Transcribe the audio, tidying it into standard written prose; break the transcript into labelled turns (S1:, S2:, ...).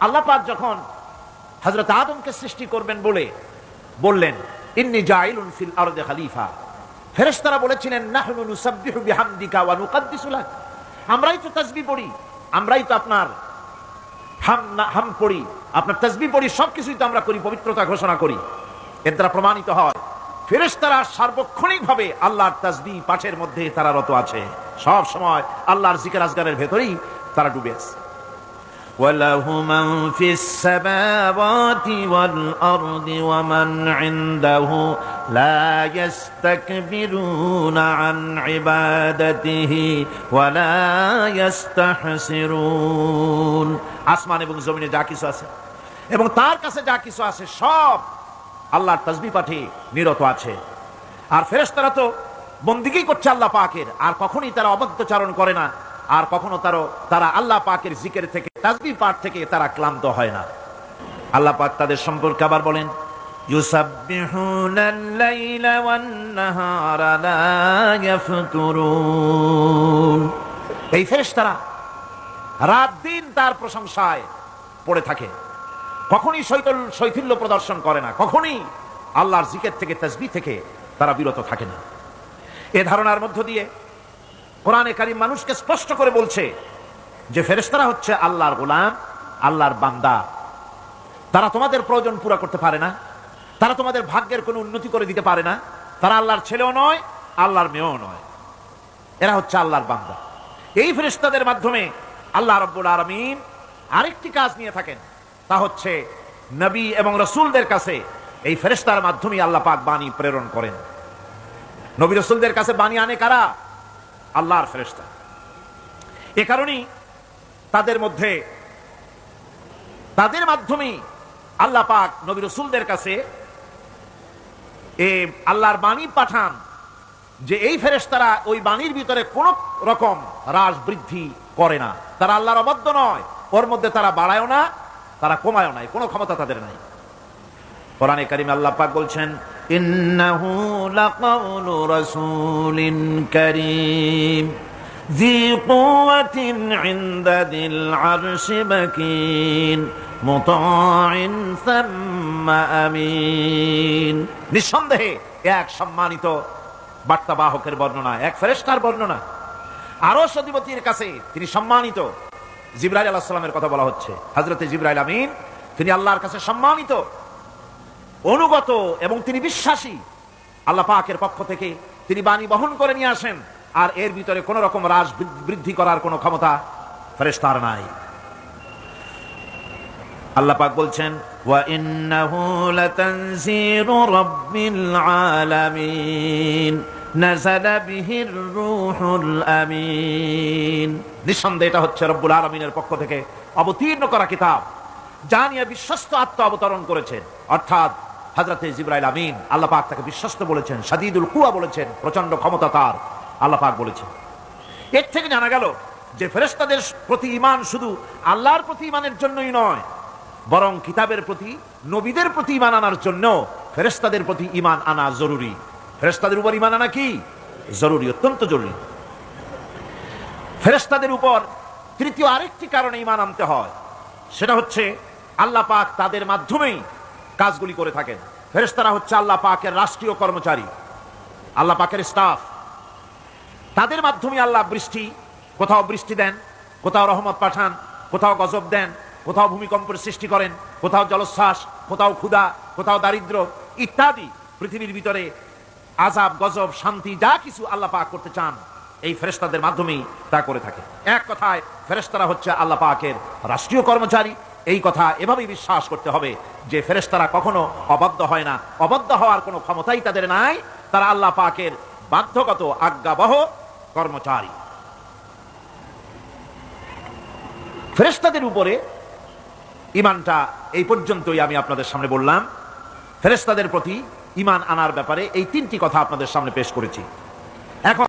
S1: আল্লাহ পাক যখন হযরত আদমকে সৃষ্টি করবেন বললেন ইন্নী জাইলুন ফিল আরদি খলিফা, ফেরেশতারা বলেছিলেন নাহনু নুসাব্বিহু বিহামদিকা ওয়া নুকদ্দিসু লাক, আমরাই তো তাসবিহ পড়ি, আমরাই তো আপনার হাম পড়ি, আপনার তাসবিহ পড়ি, সবকিছুই তো আমরা করি, পবিত্রতা ঘোষণা করি। এর দ্বারা প্রমাণিত হয় ফেরেশতারা সার্বক্ষণিকভাবে আল্লাহর তাসবিহ পাঠের মধ্যে তারা রত আছে, সব সময় আল্লাহর জিকির আজগারের ভেতরেই তারা ডুবে আছে।
S2: وله من في السماوات والأرض ومن عنده لا يستكبرون عن عبادته ولا يستحسرون।
S1: আসমান এবং জমিনে যা কিছু আছে এবং তার কাছে যা কিছু আছে সব আল্লাহর তাসবিহ পাঠে নিরত আছে। আর ফেরেশতারা তো বন্দিগি করছে আল্লাহ পাকের, আর কখনোই তারা অবাধ্যচারণ করে না, আর কখনো তারা আল্লাহ পাকের জিকির থেকে, তাসবিহ পাঠ থেকে তারা ক্লান্ত হয় না। আল্লাহ পাক তাদের সম্পর্কে আবার বলেন
S2: ইউসাব্বিহুনাল লাইলা ওয়ান নাহারা লা ইয়াফতুরুন।
S1: এই ফেরেশতারা রাত দিন তার প্রশংসায় পড়ে থাকে, কখনোই শৈথিল্য প্রদর্শন করে না, কখনোই আল্লাহর জিকির থেকে, তাসবিহ থেকে তারা বিরত থাকে না। এ ধারণার মধ্য দিয়ে কোরআনে কারীম মানুষকে স্পষ্ট করে বলছে যে ফেরেশতারা হচ্ছে আল্লাহর গোলাম, আল্লাহর বান্দা। তারা তোমাদের প্রয়োজন পুরা করতে পারে না, তারা তোমাদের ভাগ্যের কোনো উন্নতি করে দিতে পারে না, তারা আল্লাহর ছেলেও নয়, আল্লাহর মেয়েও নয়, এরা হচ্ছে আল্লাহর বান্দা। এই ফেরেশতাদের মাধ্যমে আল্লাহ রাব্বুল আলামিন আরেকটি কাজ নিয়ে থাকেন, তা হচ্ছে নবী এবং রাসূলদের কাছে এই ফেরেশতার মাধ্যমে আল্লাহ পাক বাণী প্রেরণ করেন। নবী রাসূলদের কাছে বাণী আনে কারা? আল্লাহর ফেরেশতা। এ কারণেই তাদের মাধ্যমে আল্লাহ পাক নবী রাসূলদের কাছে আল্লাহর বাণী পাঠান, যে এই ফেরেশতারা ওই বাণীর ভিতরে কোন রকম হ্রাস বৃদ্ধি করে না, তারা আল্লাহর অবাধ্য নয়, ওর মধ্যে তারা বাড়ায়ও না, তারা কমায়ও নাই, কোনো ক্ষমতা তাদের নাই। কোরআনে কারীমে আল্লাহ পাক বলছেন
S2: ইন্নাহু লাকাউলু রাসূলিন কারীম ذي قوة عند ذي العرش مكين مطاع ثم أمين।
S1: নিঃসন্দেহে এক সম্মানিত বার্তাবাহকের বর্ণনা, এক ফেরেশতার বর্ণনা। আরশ অধিপতির কাছে তিনি সম্মানিত। জিবরাইল আলাইহিস সালামের কথা বলা হচ্ছে, হযরতে জিবরাইল আমিন তিনি আল্লাহর কাছে সম্মানিত, অনুগত এবং তিনি বিশ্বাসী। আল্লাহ পাকের পক্ষ থেকে তিনি বাণী বহন করে নিয়ে আসেন, আর এর ভিতরে কোন রকম হ্রাস বৃদ্ধি করার কোন ক্ষমতা ফেরেশতার নাই।
S2: আল্লাহ পাক বলছেন ওয়া ইন্নাহু লাতানজিরু রাব্বিল আলামিন নাযালা বিহির রূহুল আমিন।
S1: নিঃসন্দেহে এটা হচ্ছে রব্বুল আলামিনের পক্ষ থেকে অবতীর্ণ করা কিতাব, যা নিয়ে বিশ্বস্ত আত্মা অবতরণ করেছেন, অর্থাৎ হযরতে জিবরাইল আমিন। আল্লাহ পাক তাকে বিশ্বস্ত বলেছেন, শাদীদুল কুওয়া বলেছেন, প্রচন্ড ক্ষমতা তার, আল্লাহ পাক বলেছেন। এর থেকে জানা গেল যে ফেরেশতাদের প্রতি ঈমান শুধু আল্লাহর প্রতি ঈমানের জন্যই নয়, বরং কিতাবের প্রতি, নবীদের প্রতি ঈমান আনার জন্য ফেরেশতাদের প্রতি ঈমান আনা জরুরি। ফেরেশতাদের উপর ঈমান আনা কি জরুরি, অত্যন্ত জরুরি। ফেরেশতাদের উপর তৃতীয় আরেকটি কারণে ঈমান আনতে হয়, সেটা হচ্ছে আল্লাহ পাক তাদের মাধ্যমেই কাজগুলি করে থাকেন। ফেরেশতারা হচ্ছে আল্লাহ পাকের রাষ্ট্রীয় কর্মচারী, আল্লাহ পাকের স্টাফ। তাদের মাধ্যমে আল্লাহ কোথাও বৃষ্টি দেন, কোথাও রহমত পাঠান, কোথাও গজব দেন, কোথাও ভূমিকম্পের সৃষ্টি করেন, কোথাও জলোচ্ছ্বাস, কোথাও ক্ষুধা, কোথাও দারিদ্র ইত্যাদি। পৃথিবীর ভিতরে আযাব, গজব, শান্তি যা কিছু আল্লাহ পাক করতে চান, এই ফেরেশতাদের মাধ্যমেই তা করে থাকে। এক কথায় ফেরেশতারা হচ্ছে আল্লাহ পাকের রাষ্ট্রীয় কর্মচারী। এই কথা এভাবেই বিশ্বাস করতে হবে যে ফেরেশতারা কখনো অবাধ্য হয় না, অবাধ্য হওয়ার কোনো ক্ষমতাই তাদের নাই, তারা আল্লাহ পাকের বাধ্যগত আজ্ঞাবহ কর্মচারী। ফেরেশতাদের উপরে ঈমানটা এই পর্যন্তই আমি আপনাদের সামনে বললাম। ফেরেশতাদের প্রতি ঈমান আনার ব্যাপারে এই তিনটি কথা আপনাদের সামনে পেশ করেছি। এখন